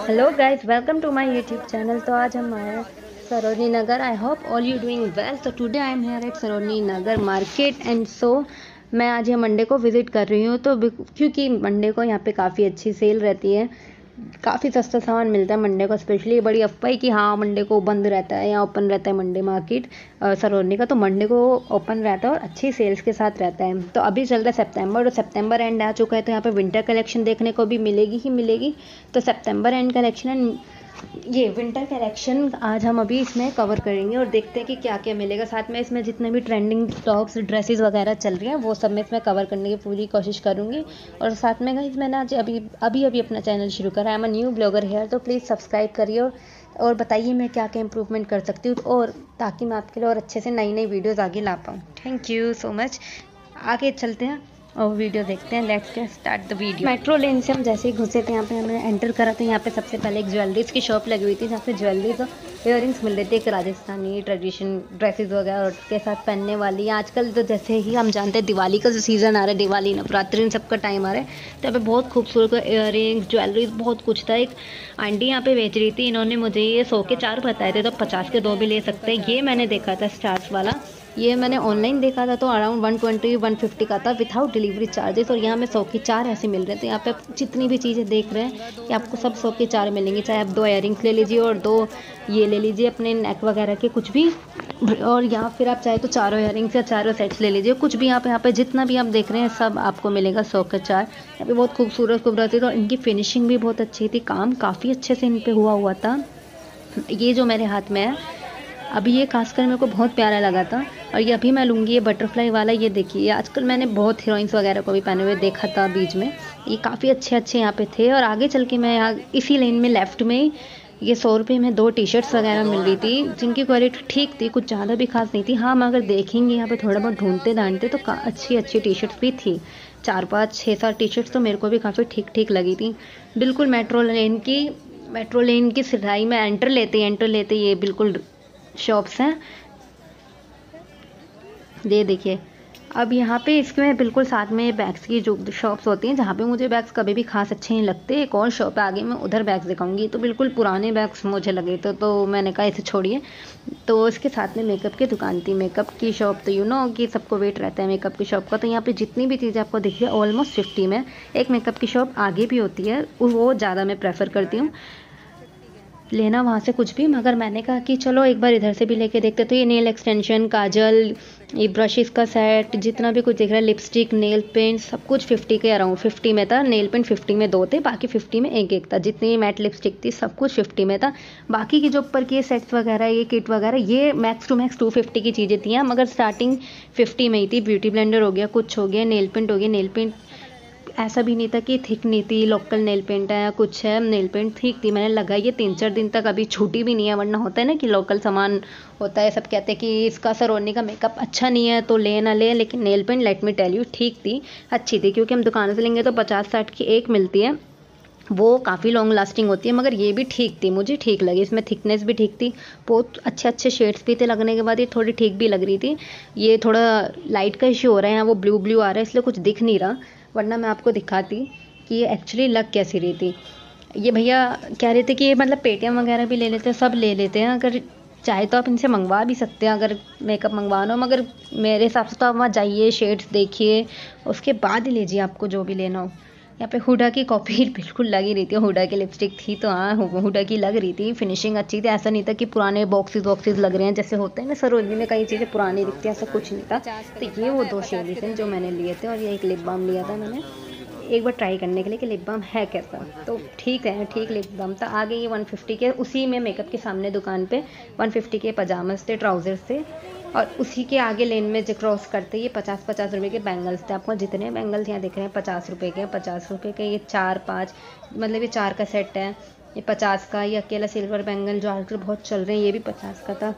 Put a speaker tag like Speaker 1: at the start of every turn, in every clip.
Speaker 1: Hello guys, welcome to my YouTube channel. तो आज हम आए हैं Sarojini Nagar. I hope all you doing well. तो today I am here at Sarojini Nagar market and so मैं आज यहाँ मंडे को विज़िट कर रही हूँ। तो क्योंकि मंडे को यहाँ पे काफ़ी अच्छी सेल रहती है, काफ़ी सस्ता सामान मिलता है मंडे को। स्पेशली बड़ी अफवाह कि हाँ मंडे को बंद रहता है या ओपन रहता है मंडे मार्केट सरोजनी का। तो मंडे को ओपन रहता है और अच्छी सेल्स के साथ रहता है। तो अभी चल रहा है सितंबर, और सितंबर एंड आ चुका है, तो यहाँ पे विंटर कलेक्शन देखने को भी मिलेगी ही मिलेगी। तो सितंबर एंड कलेक्शन एंड ये विंटर कलेक्शन आज हम अभी इसमें कवर करेंगे और देखते हैं कि क्या क्या मिलेगा। साथ में इसमें जितने भी ट्रेंडिंग टॉप्स ड्रेसेस वगैरह चल रही हैं वो सब मैं इसमें कवर करने की पूरी कोशिश करूँगी। और साथ में गाइस मैंने आज अभी अपना चैनल शुरू करा है। I am a new blogger here, तो प्लीज़ सब्सक्राइब करिए और बताइए मैं क्या क्या इंप्रूवमेंट कर सकती हूँ, और ताकि मैं आपके लिए और अच्छे से नई नई वीडियोज़ आगे ला पाऊँ। Thank you so much. आगे चलते हैं और वीडियो देखते हैं। Let's get start the video. Metro lane से हम जैसे ही घुसे थे यहाँ पे हमें एंटर करा, तो यहाँ पे सबसे पहले एक ज्वेलरीज की शॉप लगी हुई थी जहाँ पे ज्वेलरीज और इयररिंग्स मिल रहे थे। एक राजस्थानी ट्रेडिशन ड्रेसेस वगैरह और उसके साथ पहनने वाली। आजकल तो जैसे ही हम जानते हैं दिवाली का जो सीज़न आ रहा है, दिवाली नवरात्रि इन सबका टाइम आ रहा है, तो यहाँ पे बहुत खूबसूरत इयररिंग्स ज्वेलरीज बहुत कुछ था। एक आंटी यहाँ पे बेच रही थी, इन्होंने मुझे ये 100 के 4 बताए थे, तो 50 के 2 भी ले सकते हैं। ये मैंने देखा था स्टार्स वाला, ये मैंने ऑनलाइन देखा था, तो अराउंड 120-150 का था विथआउट डिलीवरी चार्जेस। और यहाँ में 100 के 4 ऐसे मिल रहे थे। यहाँ पे जितनी भी चीज़ें देख रहे हैं कि आपको सब 100 के 4 मिलेंगी, चाहे आप 2 इयररिंग्स ले लीजिए और 2 ये ले लीजिए अपने नेक वगैरह के कुछ भी, और या फिर आप चाहे तो चारों इयररिंग्स या चारों सेट्स ले लीजिए। कुछ भी यहाँ पे जितना भी आप देख रहे हैं सब आपको मिलेगा 100 के 4। यहाँ पे बहुत खूबसूरत थी, तो इनकी फिनिशिंग भी बहुत अच्छी थी, काम काफ़ी अच्छे से इन पर हुआ था। ये जो मेरे हाथ में है अभी, ये खासकर मेरे को बहुत प्यारा लगा था। और ये अभी मैं लूँगी ये बटरफ्लाई वाला। ये देखिए, आजकल मैंने बहुत हीरोइंस वगैरह को भी पहने हुए देखा था बीच में। ये काफ़ी अच्छे यहाँ पे थे। और आगे चल के मैं यहाँ इसी लेन में लेफ़्ट में ये 100 रुपये में 2 टी शर्ट्स वगैरह मिल रही थी, जिनकी क्वालिटी ठीक थी, कुछ ज़्यादा भी खास नहीं थी। हाँ, मगर देखेंगे यहाँ पे थोड़ा बहुत ढूंढते ढांढते तो अच्छी टी शर्ट्स भी थी। 4-5-6-7 टी शर्ट्स तो मेरे को भी काफ़ी ठीक लगी थी। बिल्कुल मेट्रो लेन की सिलाई में एंटर लेते ये बिल्कुल शॉप्स हैं। ये देखिए, अब यहाँ पे इसमें बिल्कुल साथ में बैग्स की जो शॉप्स होती हैं, जहाँ पे मुझे बैग्स कभी भी खास अच्छे नहीं लगते। एक और शॉप है आगे, मैं उधर बैग्स दिखाऊंगी। तो बिल्कुल पुराने बैग्स मुझे लगे तो मैंने कहा इसे छोड़िए। तो इसके साथ में मेकअप की दुकान थी, मेकअप की शॉप। तो कि सबको वेट रहता है मेकअप की शॉप का। तो यहाँ पे जितनी भी चीज़ें आपको दिखी है ऑलमोस्ट 50 में। एक मेकअप की शॉप आगे भी होती है, वो ज़्यादा मैं प्रेफर करती हूँ लेना वहाँ से कुछ भी, मगर मैंने कहा कि चलो एक बार इधर से भी लेके देखते। तो ये नेल एक्सटेंशन, काजल, ये ब्रशेस का सेट, जितना भी कुछ दिख रहा है, लिपस्टिक, नेल पेंट, सब कुछ 50 के अराउंड 50 में था। नेल पेंट 50 में 2 थे, बाकी 50 में एक था। जितनी मैट लिपस्टिक थी सब कुछ 50 में था। बाकी की जो ऊपर की सेट्स वगैरह, ये किट वगैरह, ये मैक्स टू मैक्स 250 की चीज़ें थी, मगर स्टार्टिंग 50 में ही थी। ब्यूटी ब्लेंडर हो गया, कुछ हो गया, नेल पेंट हो गया। नेल पेंट ऐसा भी नहीं था कि थिक नहीं थी, लोकल नेल पेंट है या कुछ है, नेल पेंट ठीक थी। मैंने लगाई ये 3-4 दिन तक, अभी छूटी भी नहीं है। वरना होता है ना कि लोकल सामान होता है, सब कहते हैं कि इसका सरोजनी का मेकअप अच्छा नहीं है तो ले ना ले, लेकिन nail paint let me tell you ठीक थी, अच्छी थी। क्योंकि हम दुकान से लेंगे तो 50-60 की एक मिलती है, वो काफ़ी लॉन्ग लास्टिंग होती है, मगर ये भी ठीक थी, मुझे ठीक लगी। इसमें थिकनेस भी ठीक थी, बहुत अच्छे शेड्स भी थे। लगने के बाद ये थोड़ी ठीक भी लग रही थी। ये थोड़ा लाइट का इश्यू हो रहा है यहाँ, वो ब्लू आ रहा है, इसलिए कुछ दिख नहीं रहा, वरना मैं आपको दिखाती कि ये एक्चुअली लग कैसी रही थी। ये भैया कह रहे थे कि ये मतलब पेटीएम वगैरह भी ले लेते हैं, सब ले लेते हैं। अगर चाहे तो आप इनसे मंगवा भी सकते हैं अगर मेकअप मंगवाना हो, मगर मेरे हिसाब से तो आप वहाँ जाइए, शेड्स देखिए, उसके बाद ही लीजिए आपको जो भी लेना हो। यहाँ पे हुडा की कॉपी बिल्कुल लग ही रही थी, हुडा की लिपस्टिक थी, तो हाँ हुडा की लग रही थी। फिनिशिंग अच्छी थी, ऐसा नहीं था कि पुराने बॉक्सेस लग रहे हैं जैसे होते हैं ना सरोजनी में, कई चीज़ें पुरानी दिखती है, ऐसा कुछ नहीं था। तो ये वो 2 शेड थे जो मैंने लिए थे, और ये एक लिप बाम लिया था मैंने एक बार ट्राई करने के लिए कि लिप बाम है कैसा। तो ठीक लिप बाम था। आगे ये 150 के, उसी में मेकअप के सामने दुकान पे 150 के पजामास थे, ट्राउजर्स थे। और उसी के आगे लेन में जो क्रॉस करते ये 50-50 रुपये के बैंगल्स थे। आपको जितने बैंगल्स यहाँ दिख रहे हैं 50 रुपये के, 50 रुपये के। ये 4-5 मतलब ये 4 का सेट है, ये 50 का। ये अकेला सिल्वर बैंगल जो आजकल बहुत चल रहे हैं, ये भी 50 का था।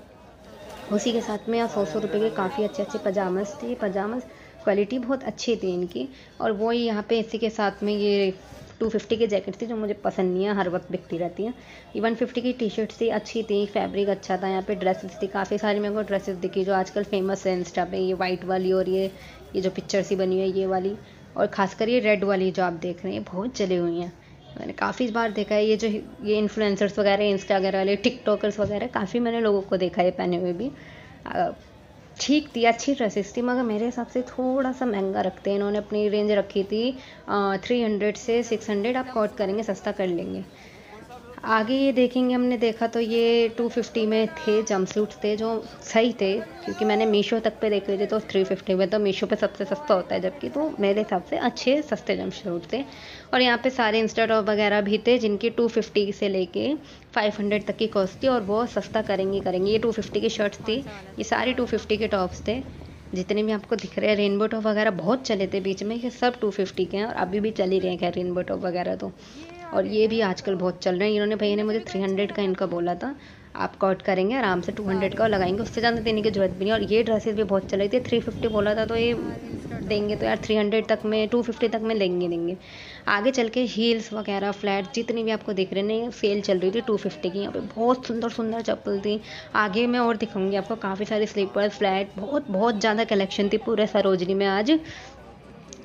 Speaker 1: उसी के साथ में यहाँ 100 रुपये के काफ़ी अच्छे पजामास थे। पजामास क्वालिटी बहुत अच्छी थी इनकी। और वो यहाँ पे इसी के साथ में ये 250 की जैकेट थी जो मुझे पसंद नहीं है, हर वक्त बिकती रहती हैं। ये 150 की टी शर्ट थी, अच्छी थी, फैब्रिक अच्छा था। यहाँ पे ड्रेसेस थी काफ़ी सारी, मेरे को ड्रेसेस दिखी जो आजकल फेमस है इंस्टा पे, ये वाइट वाली और ये जो पिक्चर सी बनी हुई है ये वाली, और खासकर ये रेड वाली जो आप देख रहे हैं बहुत चली हुई हैं। मैंने काफ़ी बार देखा है ये इन्फ्लुएंसर्स वगैरह, इंस्टा वगैरह वाले, टिकटॉकर्स वगैरह, काफ़ी मैंने लोगों को देखा है पहने हुए भी। ठीक थी, अच्छी ड्रेसेस थी, मगर मेरे हिसाब से थोड़ा सा महंगा रखते हैं इन्होंने। अपनी रेंज रखी थी 300 से 600, आप कॉट करेंगे सस्ता कर लेंगे। आगे ये देखेंगे, हमने देखा तो ये 250 में थे, जंपसूट्स थे जो सही थे, क्योंकि मैंने मीशो तक पे देखे थे तो 350 में, तो मीशो पे सबसे सस्ता होता है जबकि, तो मेरे हिसाब से अच्छे सस्ते जंपसूट थे। और यहाँ पे सारे इंस्टा टॉप वगैरह भी थे जिनकी 250 से लेके 500 तक की कॉस्ट थी, और वो सस्ता करेंगे करेंगे। ये 250 की शर्ट्स थी, ये सारी 250 के टॉप्स थे, जितने भी आपको दिख रहे हैं। रेनबो टॉप वगैरह बहुत चले थे बीच में, ये सब 250 के हैं, और अभी भी चल ही रहे हैं रेनबो टॉप वगैरह तो। और ये भी आजकल बहुत चल रहे हैं। इन्होंने, भैया ने मुझे 300 का इनका बोला था, आप कॉट करेंगे आराम से 200 का और लगाएंगे, उससे ज़्यादा देने की जरूरत भी नहीं। और ये ड्रेसेस भी बहुत चल रही थी, 350 बोला था, तो ये देंगे तो यार 300 तक में, 250 तक में देंगे। आगे चल के हील्स वगैरह, फ्लैट, जितनी भी आपको दिख रहे हैं, सेल चल रही थी 250 की। यहाँ पे बहुत सुंदर सुंदर चप्पल थी, आगे मैं और दिखाऊंगी आपको। काफ़ी सारे स्लीपर्स, फ्लैट, बहुत बहुत ज़्यादा कलेक्शन थी पूरे सरोजनी में आज।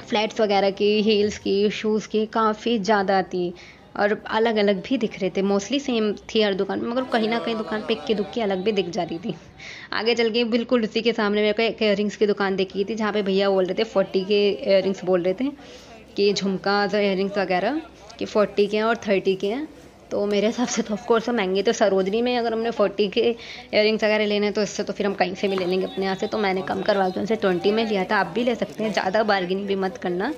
Speaker 1: फ्लैट्स वगैरह की, हील्स की, शूज़ की काफ़ी ज़्यादा थी, और अलग अलग भी दिख रहे थे। मोस्टली सेम थी हर दुकान में, मगर कहीं ना कहीं दुकान पे इक्की दुक्की अलग भी दिख जा रही थी। आगे चल के बिल्कुल उसी के सामने मेरे को एक इयरिंग्स की दुकान देखी थी, जहाँ पे भैया बोल रहे थे 40 के इयरिंग्स बोल रहे थे कि झुमका इयरिंग्स वगैरह कि 40 के हैं और 30 के हैं। तो मेरे हिसाब से तो ऑफकोर्स महंगे, तो सरोजनी में अगर हमने 40 के इयरिंग्स वगैरह लेने तो इससे तो फिर हम कहीं से भी ले लेंगे अपने यहाँ से। तो मैंने कम करवा के उनसे 20 में लिया था। आप भी ले सकते हैं, ज़्यादा बार्गेनिंग भी मत करना,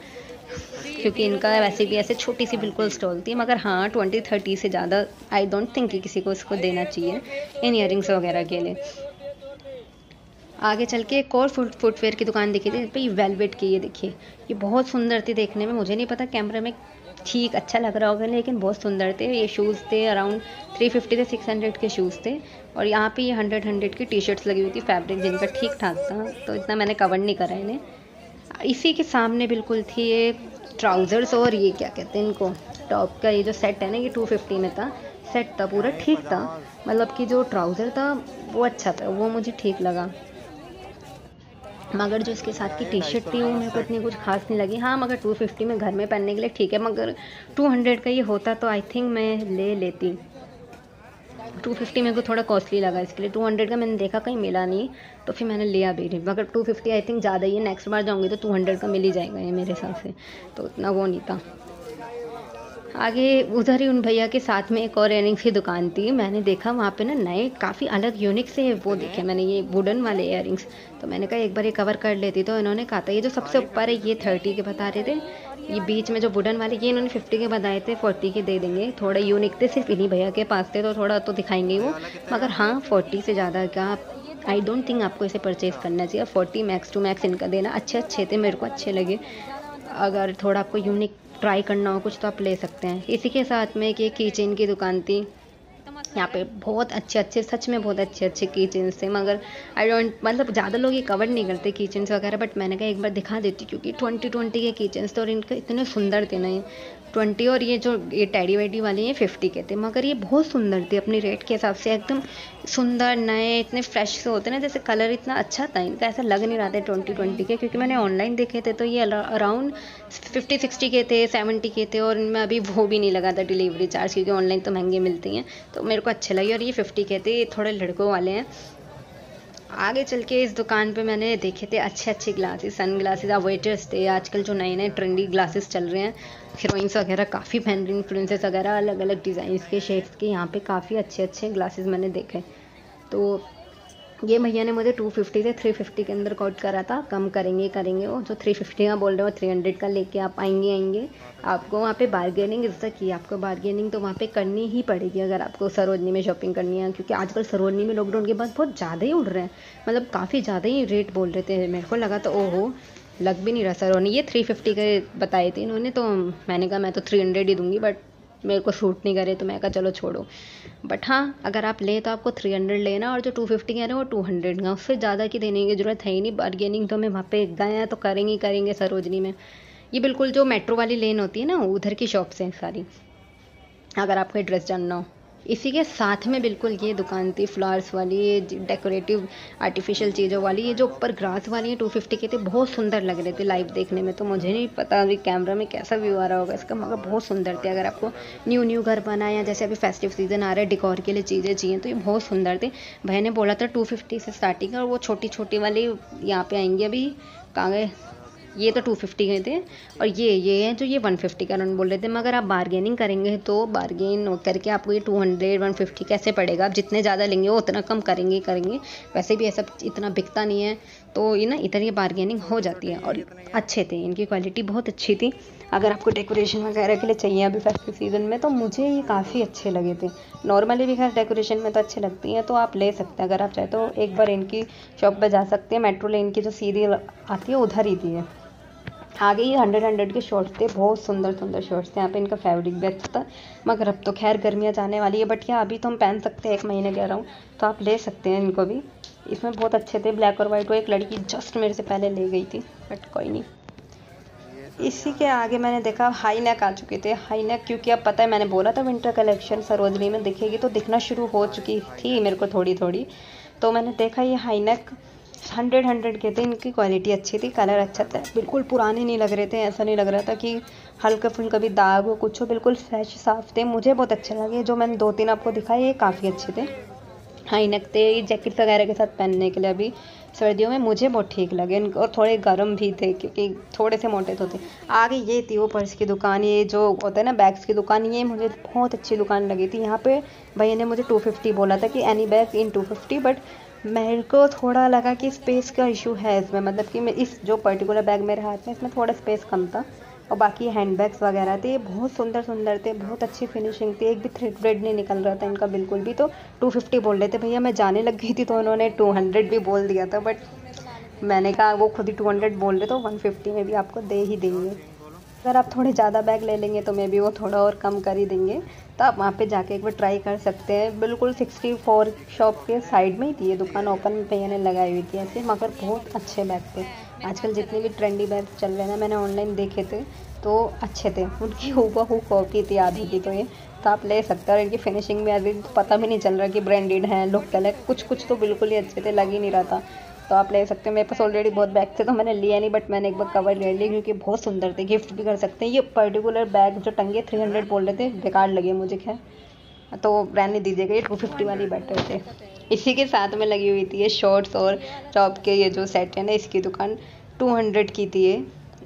Speaker 1: क्योंकि इनका वैसे भी ऐसे छोटी सी बिल्कुल स्टॉल थी। मगर हाँ 20-30 से ज़्यादा आई डोंट थिंक कि किसी को इसको देना चाहिए इन इयरिंग्स वगैरह के लिए। आगे चल के एक और फुटवेयर की दुकान दिखी थी, पे वेलवेट की, ये देखिए, ये बहुत सुंदर थी देखने में। मुझे नहीं पता कैमरे में ठीक अच्छा लग रहा होगा, लेकिन बहुत सुंदर थे। ये शूज़ थे अराउंड 350 से 600 के शूज़ थे, और यहाँ पे ये 100 की टी शर्ट्स लगी हुई थी, फैब्रिक जिनका ठीक ठाक था, तो इतना मैंने कवर नहीं करा इन्हें। इसी के सामने बिल्कुल थी ये ट्राउज़र्स, और ये क्या कहते हैं इनको, टॉप का ये जो सेट है ना, ये 250 में था। सेट था पूरा ठीक था, मतलब कि जो ट्राउज़र था वो अच्छा था, वो मुझे ठीक लगा। मगर जो इसके साथ की टी शर्ट थी वो मेरे को इतनी कुछ खास नहीं लगी। हाँ मगर 250 में घर में पहनने के लिए ठीक है, मगर 200 का ये होता तो आई थिंक मैं ले लेती। 250 मेरे को थोड़ा कॉस्टली लगा, इसके लिए 200 का मैंने देखा कहीं मिला नहीं, तो फिर मैंने लिया भी नहीं। मगर 250 आई थिंक ज़्यादा ही है, नेक्स्ट बार जाऊँगी तो 200 का मिल ही जाएगा ये मेरे हिसाब से, तो इतना वो नहीं था। आगे उधर ही उन भैया के साथ में एक और इयरिंग्स की दुकान थी, मैंने देखा वहाँ पे ना नए काफ़ी अलग यूनिक से वो देखे मैंने, ये वुडन वाले इयरिंग्स। तो मैंने कहा एक बार ये कवर कर लेती, तो इन्होंने कहा था ये जो सबसे ऊपर है ये 30 के बता रहे थे, ये बीच में जो वुडन वाले ये इन्होंने 50 के बताए थे, 40 के दे देंगे। थोड़ा यूनिक थे, सिर्फ इन्हीं भैया के पास थे, तो थोड़ा तो दिखाएंगे वो। मगर हाँ 40 से ज़्यादा का आई डोंट थिंक आपको इसे परचेज़ करना चाहिए। 40 मैक्स टू मैक्स इनका देना, अच्छे थे, मेरे को अच्छे लगे। अगर थोड़ा आपको यूनिक ट्राई करना हो कुछ तो आप ले सकते हैं। इसी के साथ में एक की चेन की दुकान थी, यहाँ पे बहुत अच्छे सच में बहुत अच्छे की चेन्स थे, मगर आई डोंट मतलब ज़्यादा लोग ये कवर नहीं करते की चेन्स वगैरह, बट मैंने कहा एक बार दिखा देती, क्योंकि 20 के की चेन्स थे और इनके इतने सुंदर थे ना ये 20, और ये जो ये टैडी वैडी वाले ये 50 के थे, मगर ये बहुत सुंदर थे अपनी रेट के हिसाब से, एकदम सुंदर नए, इतने फ्रेश से होते ना, जैसे कलर इतना अच्छा था इनका, ऐसा लग नहीं रहा था 20 के, क्योंकि मैंने ऑनलाइन देखे थे तो ये अराउंड 50-60 के थे, 70 के थे, और इनमें अभी वो भी नहीं लगा था डिलीवरी चार्ज, क्योंकि ऑनलाइन तो महंगे मिलती हैं, तो मेरे को अच्छे लगे। और ये 50 के थे, ये थोड़े लड़कों वाले हैं। आगे चल के इस दुकान पे मैंने देखे थे अच्छे ग्लासेस, सन ग्लासेस, अवॉइडर्स थे, आजकल जो नए ट्रेंडी ग्लासेस चल रहे हैं, हीरोइंस वगैरह काफ़ी पहन रही, इन्फ्लुएंसर्स वगैरह अलग अलग डिज़ाइन के, शेड्स के, यहाँ पे काफ़ी अच्छे ग्लासेस मैंने देखे। तो ये भैया ने मुझे 250 से 350 के अंदर कोट करा था, कम करेंगे वो जो 350 का बोल रहे हो 300 का लेके आप आएंगे। आपको वहाँ पे बार्गेनिंग जैसा की, आपको बार्गेनिंग तो वहाँ पे करनी ही पड़ेगी अगर आपको सरोजनी में शॉपिंग करनी है, क्योंकि आजकल सरोजनी में लॉकडाउन के बाद बहुत ज़्यादा ही उड़ रहे हैं, मतलब काफ़ी ज़्यादा ही रेट बोल रहे थे। मेरे को लगा तो ओहो, लग भी नहीं रहा सरोजनी। ये 350 के बताए थे इन्होंने, तो मैंने कहा मैं तो 300 ही दूँगी, बट मेरे को सूट नहीं करे, तो मैं कहा चलो छोड़ो। बट हाँ अगर आप लें तो आपको 300 लेना, और जो 250 कह रहे हैं वो 200 का, उससे ज़्यादा की देने की ज़रूरत है ही नहीं। बार्गेनिंग तो हमें वहाँ पे गए हैं तो करेंगे सरोजनी में। ये बिल्कुल जो मेट्रो वाली लेन होती है ना, उधर की शॉप्स हैं सारी, अगर आपको ड्रेस जानना हो। इसी के साथ में बिल्कुल ये दुकान थी फ्लावर्स वाली, ये डेकोरेटिव आर्टिफिशियल चीज़ों वाली। ये जो ऊपर ग्रास वाली है 250 के थे, बहुत सुंदर लग रहे थे लाइव देखने में। तो मुझे नहीं पता अभी कैमरा में कैसा व्यू आ रहा होगा इसका, मगर बहुत सुंदर थे। अगर आपको न्यू घर बनाया या जैसे अभी फेस्टिव सीजन आ रहा है, डिकॉर के लिए चीज़ें चाहिए, तो ये बहुत सुंदर थे। भैया ने बोला था 250 से स्टार्टिंग है, और वो छोटी छोटी वाली यहाँ पे आएंगी अभी। कहाँ गए? ये तो 250 के थे, और ये हैं जो ये 150 का रन बोल रहे थे। मगर आप बार्गेनिंग करेंगे तो बार्गेन करके आपको ये 200 150 कैसे पड़ेगा? आप जितने ज़्यादा लेंगे वो उतना कम करेंगे ही करेंगे। वैसे भी ऐसा इतना बिकता नहीं है, तो ये ना इधर ये बार्गेनिंग हो जाती है। और अच्छे थे, इनकी क्वालिटी बहुत अच्छी थी। अगर आपको डेकोरेशन वगैरह के लिए चाहिए अभी फेस्टिव सीज़न में, तो मुझे ये काफ़ी अच्छे लगे थे। नॉर्मली भी खैर डेकोरेशन में तो अच्छी लगती हैं, तो आप ले सकते हैं। अगर आप चाहे तो एक बार इनकी शॉप पे जा सकते हैं। मेट्रो लेन की जो सीधी आती है उधर ही थी। आगे ही 100 के शॉर्ट्स थे, बहुत सुंदर सुंदर शॉर्ट्स थे। यहाँ पे इनका फैब्रिक भी अच्छा था। मगर अब तो खैर गर्मियाँ जाने वाली है, बट क्या अभी तो हम पहन सकते हैं, 1 महीने कह रहा हूँ, तो आप ले सकते हैं इनको भी। इसमें बहुत अच्छे थे, ब्लैक और वाइट। वो एक लड़की जस्ट मेरे से पहले ले गई थी, बट कोई नहीं। इसी के आगे मैंने देखा हाई नेक आ चुके थे। हाई नेक क्योंकि अब पता है, मैंने बोला था विंटर कलेक्शन सरोजनी में दिखेगी, तो दिखना शुरू हो चुकी थी मेरे को थोड़ी थोड़ी। तो मैंने देखा ये हाई नेक 100 के थे। इनकी क्वालिटी अच्छी थी, कलर अच्छा था, बिल्कुल पुराने नहीं लग रहे थे। ऐसा नहीं लग रहा था कि हल्का फुल्का भी दाग हो कुछ हो, बिल्कुल फ्रेश साफ थे। मुझे बहुत अच्छे लगे। जो मैंने 2-3 आपको दिखाए ये काफ़ी अच्छे थे। हाई नेक थे, ये जैकेट वगैरह के साथ पहनने के लिए अभी सर्दियों में मुझे बहुत ठीक लगे। और थोड़े गर्म भी थे क्योंकि थोड़े से मोटे तो थे। आगे ये थी वो पर्स की दुकान, ये जो होता है ना बैग्स की दुकान, ये मुझे बहुत अच्छी दुकान लगी थी। यहाँ पे भैया ने मुझे 250 बोला था कि एनी बैग इन 250, बट मेरे को थोड़ा लगा कि स्पेस का इशू है इसमें। मतलब कि मैं इस जो पर्टिकुलर बैग मेरे हाथ में, इसमें थोड़ा स्पेस कम था। और बाकी हैंड बैग्स वगैरह थे, बहुत सुंदर सुंदर थे, बहुत अच्छी फिनिशिंग थी। एक भी थ्रेड नहीं निकल रहा था इनका बिल्कुल भी। तो 250 बोल रहे थे भैया, मैं जाने लग गई थी तो उन्होंने 200 भी बोल दिया था। बट मैंने कहा वो खुद ही 200 बोल रहे, तो 150 में भी आपको दे ही देंगे। अगर आप थोड़े ज़्यादा बैग ले लेंगे तो मे भी वो थोड़ा और कम कर ही देंगे। तो आप वहाँ पे जाके एक बार ट्राई कर सकते हैं। बिल्कुल 64 शॉप के साइड में ही थी ये दुकान, ओपन भैया ने लगाई हुई थी ऐसे। मगर बहुत अच्छे बैग थे। आजकल जितने भी ट्रेंडी बैग चल रहे हैं ना, मैंने ऑनलाइन देखे थे तो अच्छे थे। उनकी हूबहू कॉपी थी आधी की, तो ये तो आप ले सकते हैं। और इनकी फिनिशिंग भी अभी पता भी नहीं चल रहा कि ब्रांडेड है लोकल है। कुछ कुछ तो बिल्कुल ही अच्छे थे, लग ही नहीं रहा था। तो आप ले सकते हैं। मेरे पास ऑलरेडी बहुत बैग थे तो मैंने लिया नहीं, बट मैंने एक बार कवर ले लिया क्योंकि बहुत सुंदर थे। गिफ्ट भी कर सकते हैं। ये पर्टिकुलर बैग जो टंगे 300 बोल रहे थे, बेकार लगे मुझे, खैर तो रहने दीजिएगा। ये 250 वाली बेटर थे। इसी के साथ में लगी हुई थी ये शॉर्ट्स और टॉप के ये जो सेट है ना, इसकी दुकान 200 की थी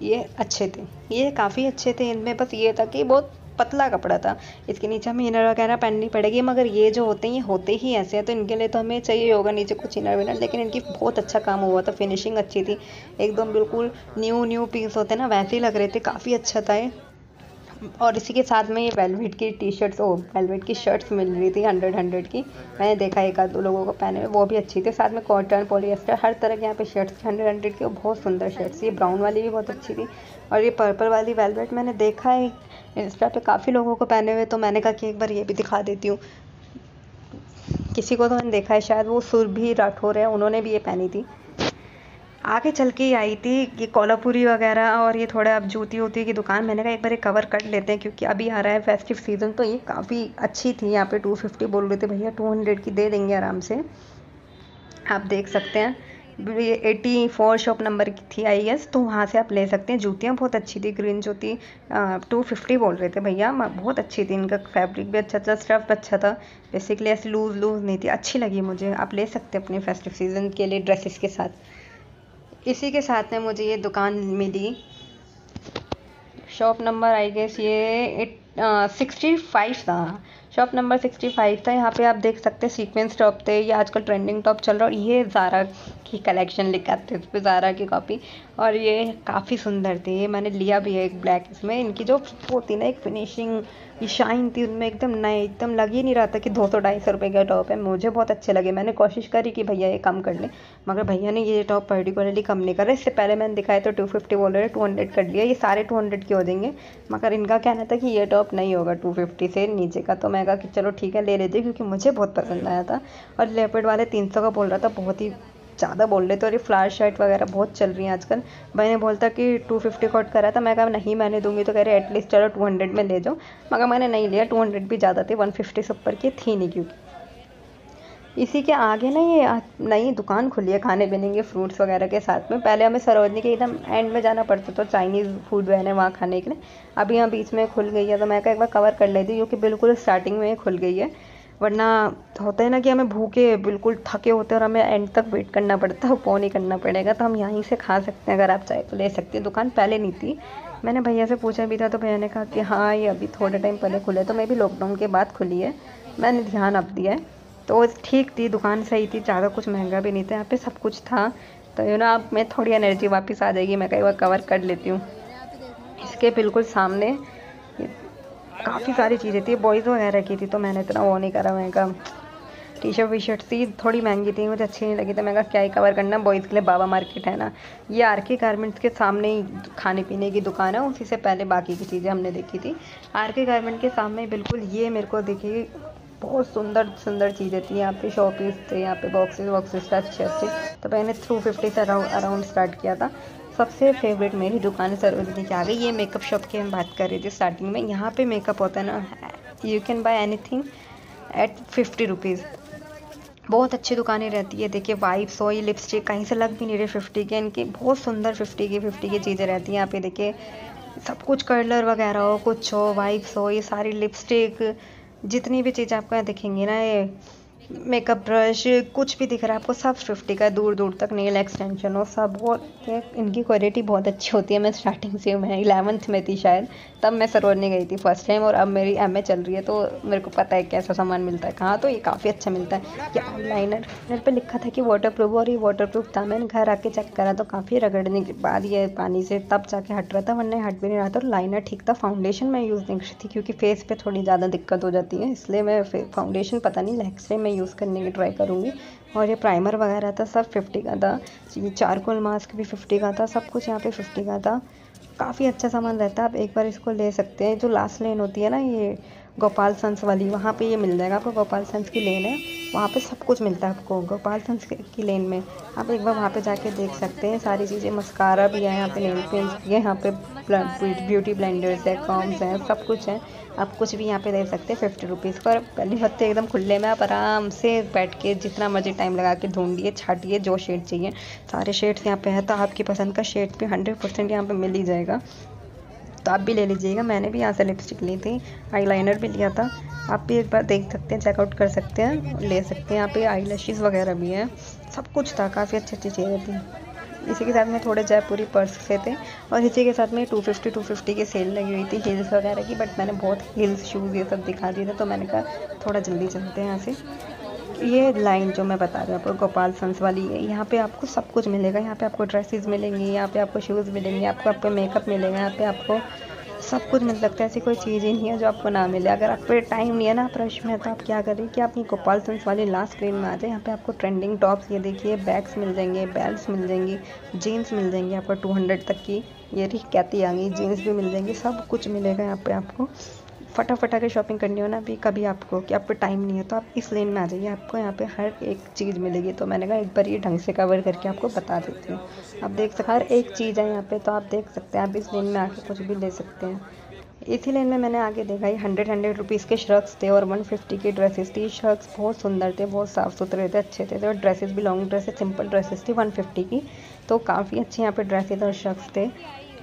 Speaker 1: ये अच्छे थे, ये काफ़ी अच्छे थे। इनमें बस ये था कि बहुत पतला कपड़ा था, इसके नीचे हमें इनर वगैरह पहननी पड़ेगी। मगर ये जो होते हैं ये होते ही ऐसे हैं, तो इनके लिए तो हमें चाहिए होगा नीचे कुछ इनर विनर। लेकिन इनकी बहुत अच्छा काम हुआ था, फिनिशिंग अच्छी थी एकदम, बिल्कुल न्यू पीस होते हैं ना वैसे ही लग रहे थे, काफ़ी अच्छा था ये। और इसी के साथ में ये वेलवेट की टी शर्ट्स, वेलवेट की शर्ट्स मिल रही थी 100 की। मैंने देखा एक आध दो लोगों को पहने हुए, वो भी अच्छी थी। साथ में कॉटन पॉलिएस्टर हर तरह के यहाँ पे शर्ट्स 100 की, और बहुत सुंदर शर्ट्स। ये ब्राउन वाली भी बहुत अच्छी थी, और ये पर्पल वाली वेलवेट मैंने देखा है इंस्टा पे काफ़ी लोगों को पहने हुए, तो मैंने कहा कि एक बार ये भी दिखा देती हूँ। किसी को तो मैंने देखा है, शायद वो सुरभि राठौर है, उन्होंने भी ये पहनी थी। आगे चल के ही आई थी ये कोल्हापुरी वगैरह, और ये थोड़ा अब जूती वूती की दुकान। मैंने कहा एक बार ये कवर कर लेते हैं क्योंकि अभी आ रहा है फेस्टिव सीज़न। तो ये काफ़ी अच्छी थी। यहाँ पे 250 बोल रहे थे भैया, 200 की दे देंगे आराम से। आप देख सकते हैं ये 84 शॉप नंबर की थी आई गेस, तो वहाँ से आप ले सकते हैं। जूतियाँ बहुत अच्छी थी, ग्रीन जूती 250 बोल रहे थे भैया, बहुत अच्छी थी। इनका फैब्रिक भी अच्छा था, स्टफ अच्छा था, बेसिकली ऐसे लूज़ नहीं थी, अच्छी लगी मुझे। आप ले सकते हैं अपने फेस्टिव सीज़न के लिए ड्रेसेस के साथ। इसी के साथ में मुझे ये दुकान मिली, शॉप नंबर आई गेस ये 65 था। शॉप नंबर 65 था। यहाँ पे आप देख सकते हैं सीक्वेंस टॉप थे, ये आजकल ट्रेंडिंग टॉप चल रहा है। और ये ज़ारा की कलेक्शन लिखा था इस पर, ज़ारा की कॉपी, और ये काफ़ी सुंदर थे। ये मैंने लिया भी है एक ब्लैक। इसमें इनकी जो होती ना एक फिनिशिंग, ये शाइन थी उनमें, एकदम नए, एकदम लग ही नहीं रहा था कि 200-250 रुपये का टॉप है। मुझे बहुत अच्छे लगे। मैंने कोशिश करी कि भैया ये कम कर लें, मगर भैया ने ये टॉप पर्टिकुलरली कम नहीं कर रहे। इससे पहले मैंने दिखाया तो 250 बोल रहे, 200 कर लिया। ये सारे 200 के हो जाएंगे, मगर इनका कहना था कि ये टॉप नहीं होगा 250 से नीचे का। तो मैं कहा कि चलो ठीक है ले लीजिए, क्योंकि मुझे बहुत पसंद आया था। और लेपर्ड वाले 300 का बोल रहा था, बहुत ही ज़्यादा बोल रहे थे, और ये फ्लावर शर्ट वगैरह बहुत चल रही हैं आजकल। मैंने बोलता कि 250 कोट करा था, मैं कहा नहीं मैंने दूंगी, तो कह रहे एटलीस्ट चलो 200 में ले जाओ, मगर मैंने नहीं लिया, 200 भी ज़्यादा थे, 150 से ऊपर की थी नहीं। क्योंकि इसी के आगे ना ये नई दुकान खुली है खाने पीने के, फ्रूट्स वगैरह के साथ में। पहले हमें सरोजनी के एकदम एंड में जाना पड़ता था, चाइनीज़ फूड वैन है वहाँ खाने के लिए, अभी यहाँ बीच में खुल गई है, तो मैं एक बार कवर कर लेती, क्योंकि बिल्कुल स्टार्टिंग में खुल गई है। वरना होता है ना कि हमें भूखे बिल्कुल थके होते हैं और हमें एंड तक वेट करना पड़ता है, वो नहीं करना पड़ेगा, तो हम यहीं से खा सकते हैं। अगर आप चाहे तो ले सकते हैं। दुकान पहले नहीं थी, मैंने भैया से पूछा भी था, तो भैया ने कहा कि हाँ ये अभी थोड़े टाइम पहले खुले, तो मैं भी लॉकडाउन के बाद खुली है, मैंने ध्यान अब दिया है। तो ठीक थी दुकान, सही थी, ज़्यादा कुछ महंगा भी नहीं था, यहाँ पे सब कुछ था। तो अब मैं थोड़ी एनर्जी वापस आ जाएगी, मैं कई बार कवर कर लेती हूँ। इसके बिल्कुल सामने काफ़ी सारी चीज़ें थी, बॉयज़ वगैरह की थी, तो मैंने इतना वो नहीं करा। मैं कहा टी शर्ट वी शर्ट थी, थोड़ी महंगी थी, मुझे अच्छी नहीं लगी, तो मैं कहा क्या ही कवर करना, बॉयज़ के लिए बाबा मार्केट है ना, ये आर के गारमेंट्स के सामने ही खाने पीने की दुकान है, उसी से पहले बाकी की चीज़ें हमने देखी थी। आर के गारमेंट के सामने बिल्कुल ये मेरे को दिखी, बहुत सुंदर सुंदर चीज़ें थी यहाँ पे, शॉपीस थे यहाँ पे, बॉक्सेस वॉक्सेस थे अच्छे अच्छे। तो मैंने 250 से अराउंड स्टार्ट किया था। सबसे फेवरेट मेरी दुकान सरोजनी की आ गई। ये मेकअप शॉप की हम बात कर रही थी स्टार्टिंग में। यहाँ पे मेकअप होता है ना, you can buy anything at 50 rupees. बहुत अच्छी दुकानें रहती है। देखिए वाइप्स हो, ये लिपस्टिक कहीं से लग भी नहीं रहे 50 के, इनकी बहुत सुंदर 50 की चीज़ें रहती हैं यहाँ पे। देखिए सब कुछ, कर्लर वगैरह हो, कुछ हो, वाइप्स हो, ये सारी लिपस्टिक, जितनी भी चीज़ आपको यहाँ दिखेंगी ना, ये मेकअप ब्रश, कुछ भी दिख रहा है आपको, सब 50 का। दूर दूर तक नेल एक्सटेंशन हो, सब बहुत, इनकी क्वालिटी बहुत अच्छी होती है। मैं स्टार्टिंग से, मैं 11th में थी शायद, तब मैं सरोजनी गई थी फर्स्ट टाइम, और अब मेरी MA चल रही है, तो मेरे को पता है कैसा सामान मिलता है कहाँ। तो ये काफ़ी अच्छा मिलता है। ये आईलाइनर मेरे पे लिखा था कि वाटरप्रूफ, और ये वाटरप्रूफ था। मैंने घर आके चेक करा तो काफ़ी रगड़ने के बाद ये पानी से तब जाके हट रहा था, वरना हट भी नहीं रहा था। और लाइनर ठीक था। फाउंडेशन मैं यूज़ नहीं कर थी, क्योंकि फेस पे थोड़ी ज़्यादा दिक्कत हो जाती है, इसलिए मैं फाउंडेशन पता नहीं नेक्स्ट टाइम मैं यूज़ करने की ट्राई करूँगी। और ये प्राइमर वगैरह था सब 50 का था। ये चारकोल मास्क भी 50 का था। सब कुछ यहाँ पे 50 का था। काफ़ी अच्छा सामान रहता है, आप एक बार इसको ले सकते हैं। जो लास्ट लेन होती है ना, ये गोपाल सन्स वाली, वहाँ पे ये मिल जाएगा आपको। गोपाल सन्स की लेन है, वहाँ पे सब कुछ मिलता है आपको गोपाल सन्स की लेन में। आप एक बार वहाँ पे जाके देख सकते हैं सारी चीज़ें। मस्कारा भी है यहाँ पे, नेल पेंट्स भी है यहाँ पे, ब्यूटी ब्लेंडर्स है, कॉम्स हैं, सब कुछ है। आप कुछ भी यहाँ पे दे सकते हैं 50 रुपीज़ पर। पहले हफ्ते एकदम खुले में आप आराम से बैठ के जितना मर्जी टाइम लगा के ढूंढिए, छाटिए, जो शेड चाहिए सारे शेड्स यहाँ पे हैं। तो आपकी पसंद का शेड भी 100% यहाँ पे मिल ही जाएगा, तो आप भी ले लीजिएगा। मैंने भी यहाँ से लिपस्टिक ली थी, आईलाइनर भी लिया था। आप भी एक बार देख सकते हैं, चेकआउट कर सकते हैं, ले सकते हैं। यहाँ पे आईलैशेस वगैरह भी हैं, सब कुछ था, काफ़ी अच्छी अच्छी चीज़ें थी। इसी के साथ में थोड़े जयपुरी पर्स से थे, और इसी के साथ में 250 की सेल लगी हुई थी हील्स वगैरह की। बट मैंने बहुत हील्स, शूज़ ये सब दिखा दिए थे, तो मैंने कहा थोड़ा जल्दी चलते हैं यहाँ से। ये लाइन जो मैं बता रही हूँ आपको, गोपाल सन्स वाली है, यहाँ पे आपको सब कुछ मिलेगा। यहाँ पे आपको ड्रेसेस मिलेंगी, यहाँ पे आपको शूज़ मिलेंगे, आपको मेकअप मिलेगा, यहाँ पे आपको सब कुछ मिल सकता है। ऐसी कोई चीज़ ही नहीं है जो आपको ना मिले। अगर आप पे टाइम नहीं है ना, आप रश में, तो आप क्या करें कि आप ये गोपाल सन्स वाली लास्ट लेन में आ जाए। यहाँ पे आपको ट्रेंडिंग टॉप्स, ये देखिए, बैग्स मिल जाएंगे, बेल्ट्स मिल जाएंगी, जीन्स मिल जाएंगी आपको 200 तक की। ये रही कहती आ गई, जीन्स भी मिल जाएंगी, सब कुछ मिलेगा यहाँ पे आपको। फटाफट के शॉपिंग करनी हो ना अभी कभी आपको, कि आप पे टाइम नहीं है, तो आप इस लेन में आ जाइए, आपको यहाँ पे हर एक चीज़ मिलेगी। तो मैंने कहा एक बार ये ढंग से कवर करके आपको बता देती हूँ। आप देख सकते, हर एक चीज़ है यहाँ पे, तो आप देख सकते हैं। आप इस लेन में आके कुछ भी ले सकते हैं। इसी लेन में मैंने आगे देखा, ये 100 रुपीज़ के श्रग्स थे, और 150 की ड्रेसेस थी। श्रग्स बहुत सुंदर थे, बहुत साफ़ सुथरे थे, अच्छे थे। और ड्रेसेस भी लॉन्ग ड्रेसेस, सिंपल ड्रेसेस थी 150 की, तो काफ़ी अच्छे यहाँ पे ड्रेसेस और श्रग्स थे।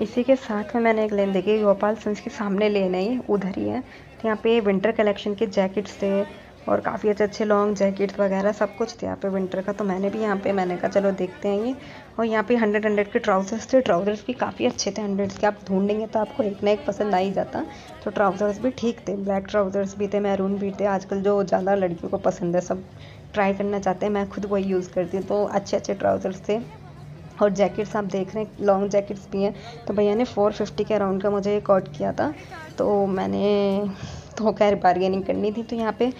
Speaker 1: इसी के साथ में मैंने एक लेन देखी, गोपाल सन्स के सामने लेन है, ये उधर ही है। तो यहाँ पे विंटर कलेक्शन के जैकेट्स थे, और काफ़ी अच्छे अच्छे लॉन्ग जैकेट्स वगैरह सब कुछ थे यहाँ पे विंटर का। तो मैंने भी यहाँ पे, मैंने कहा चलो देखते हैं ये। और यहाँ पे 100 के ट्राउज़र्स थे। ट्राउज़र्स भी काफ़ी अच्छे थे 100 के। आप ढूंढेंगे तो आपको एक ना एक पसंद आ ही जाता। तो ट्राउज़र्स भी ठीक थे, ब्लैक ट्राउज़र्स भी थे, मैरून भी थे। आजकल जो ज़्यादा लड़कियों को पसंद है, सब ट्राई करना चाहते हैं, मैं खुद वही यूज़ करती हूँ। तो अच्छे अच्छे ट्राउज़र्स थे। और जैकेट्स आप देख रहे हैं, लॉन्ग जैकेट्स भी हैं। तो भैया ने 450 के अराउंड का मुझे एक ऑर्डर किया था, तो मैंने तो खैर बार्गेनिंग करनी थी, तो यहाँ पे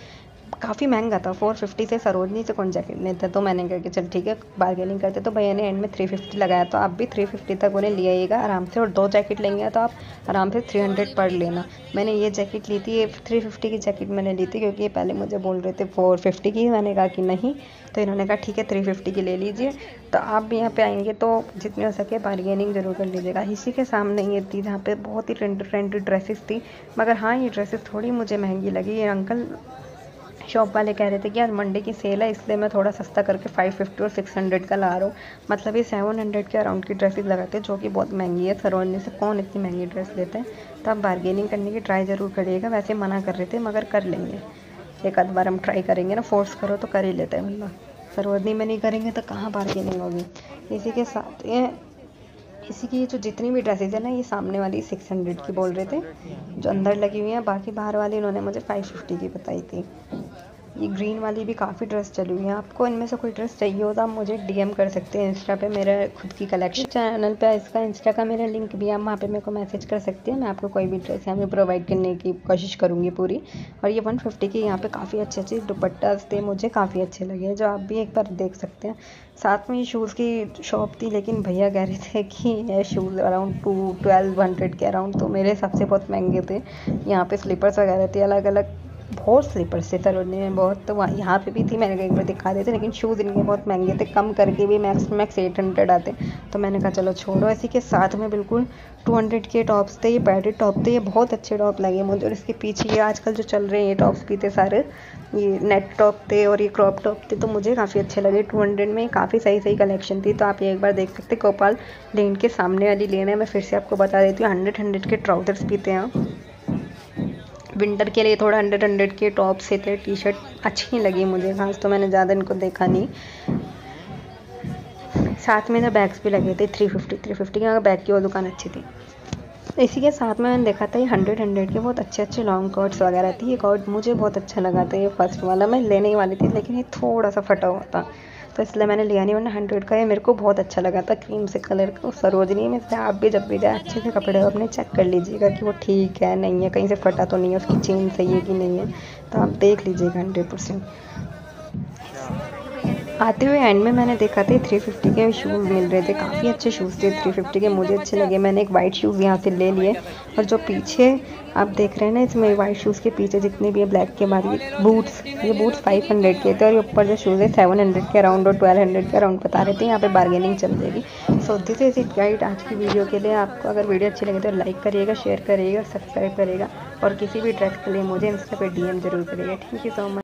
Speaker 1: काफ़ी महंगा था, 450 से सरोजनी से कौन जैकेट लेता। तो मैंने कहा कि चल ठीक है बार्गेनिंग करते। तो भैया ने एंड में 350 लगाया। तो आप भी 350 तक उन्हें ले आइएगा आराम से, और 2 जैकेट लेंगे तो आप आराम से 300 पर लेना। मैंने ये जैकेट ली थी, ये 350 की जैकेट मैंने ली थी, क्योंकि ये पहले मुझे बोल रहे थे 450 की। मैंने कहा कि नहीं, तो इन्होंने कहा ठीक है 350 की ले लीजिए। तो आप भी यहाँ पे आएंगे तो जितनी हो सके बार्गेनिंग ज़रूर कर लीजिएगा। इसी के सामने ये थी जहाँ पे बहुत ही ट्रेंडी ड्रेसेस थी, मगर हाँ ये ड्रेसेस थोड़ी मुझे महंगी लगी। ये अंकल शॉप वाले कह रहे थे कि आज मंडे की सेल है, इसलिए मैं थोड़ा सस्ता करके 550 और 600 का ला रहा हूँ। मतलब ये 700 के अराउंड की ड्रेसेस लगाते हैं, जो कि बहुत महंगी है। सरोजनी से कौन इतनी महंगी ड्रेस लेते हैं। तो आप बार्गेनिंग करने की ट्राई ज़रूर करिएगा। वैसे मना कर रहे थे मगर कर लेंगे, एक आध बार हम ट्राई करेंगे ना, फोर्स करो तो कर ही लेते हैं। मतलब सरोजनी में नहीं करेंगे तो कहाँ बार्गेनिंग होगी। इसी के साथ इसी की जो जितनी भी ड्रेसेस है ना, ये सामने वाली 600 की बोल रहे थे जो अंदर लगी हुई हैं। बाकी बाहर वाली इन्होंने मुझे 550 की बताई थी। ये ग्रीन वाली भी काफ़ी ड्रेस चली हुई है। आपको इनमें से कोई ड्रेस चाहिए हो तो आप मुझे डीएम कर सकते हैं इंस्टा पे, मेरे खुद की कलेक्शन चैनल पे इसका इंस्टा का मेरा लिंक भी है, आप वहाँ पे मेरे को मैसेज कर सकते हैं। मैं आपको कोई भी ड्रेस यहाँ पे प्रोवाइड करने की कोशिश करूँगी पूरी। और ये 150 की यहाँ पे काफ़ी अच्छे दुपट्टास थे, मुझे काफ़ी अच्छे लगे, जो आप भी एक बार देख सकते हैं। साथ में ये शूज़ की शॉप थी, लेकिन भैया कह रहे थे कि ये शूज़ अराउंड 1200 के अराउंड, तो मेरे हिसाब से बहुत महंगे थे। यहाँ पे स्लीपर्स वगैरह थे, अलग अलग बहुत स्लीपर्स थे सरोजनी में बहुत। तो वहाँ यहाँ पे भी थी, मैंने कहा एक बार दिखा देते, लेकिन शूज़ इनके बहुत महंगे थे, कम करके भी मैक्स 800 आते। तो मैंने कहा चलो छोड़ो। इसी के साथ में बिल्कुल 200 के टॉप्स थे, ये पैडेड टॉप थे, ये बहुत अच्छे टॉप लगे मुझे। और इसके पीछे ये आजकल जो चल रहे हैं ये टॉप्स भी थे सारे, ये नेट टॉप थे और ये क्रॉप टॉप थे, तो मुझे काफ़ी अच्छे लगे। 200 में काफ़ी सही कलेक्शन थी। तो आप ये एक बार देख सकते। गोपाल लेन के सामने वाली लेन है। मैं फिर से आपको बता देती हूँ, 100 के ट्राउजर्स भी थे यहाँ। विंटर के लिए थोड़ा 100 के टॉप से थे, टी शर्ट अच्छी नहीं लगी मुझे खास, तो मैंने ज़्यादा इनको देखा नहीं। साथ में ना बैग्स भी लगे थे 350 के, अगर बैग की वो दुकान अच्छी थी। इसी के साथ में मैंने देखा था ये 100 के बहुत अच्छे लॉन्ग कोट्स वगैरह थी। ये कोट मुझे बहुत अच्छा लगा था, ये फर्स्ट वाला मैं लेने ही वाली थी, लेकिन ये थोड़ा सा फटा हुआ था, तो इसलिए मैंने लिया नहीं। वरना 100 का ये मेरे को बहुत अच्छा लगा था, क्रीम से कलर का। सरोजनी में से आप भी जब भी जाए अच्छे से कपड़े अपने चेक कर लीजिएगा कि वो ठीक है नहीं है, कहीं से फटा तो नहीं है, उसकी चेन सही है कि नहीं है, तो आप देख लीजिएगा 100%। आते हुए एंड में मैंने देखा था 350 के शूज़ मिल रहे थे, काफ़ी अच्छे शूज़ थे 350 के, मुझे अच्छे लगे। मैंने एक वाइट शूज़ यहाँ से ले लिए। और जो पीछे आप देख रहे हैं ना, इसमें वाइट शूज़ के पीछे जितने भी है ब्लैक के बाद ये बूट्स 500 के थे, और ये ऊपर जो शूज़ है 700 के अराउंड और 1200 के अराउंड बता रहे थे। यहाँ पे बार्गेनिंग चल जाएगी। So this is it guide आज की वीडियो के लिए। आपको अगर वीडियो अच्छी लगे तो लाइक करिएगा, शेयर करिएगा, सब्सक्राइब करिएगा, और किसी भी ड्रेस के लिए मुझे इंस्टा पे DM जरूर करिएगा। Thank you so much.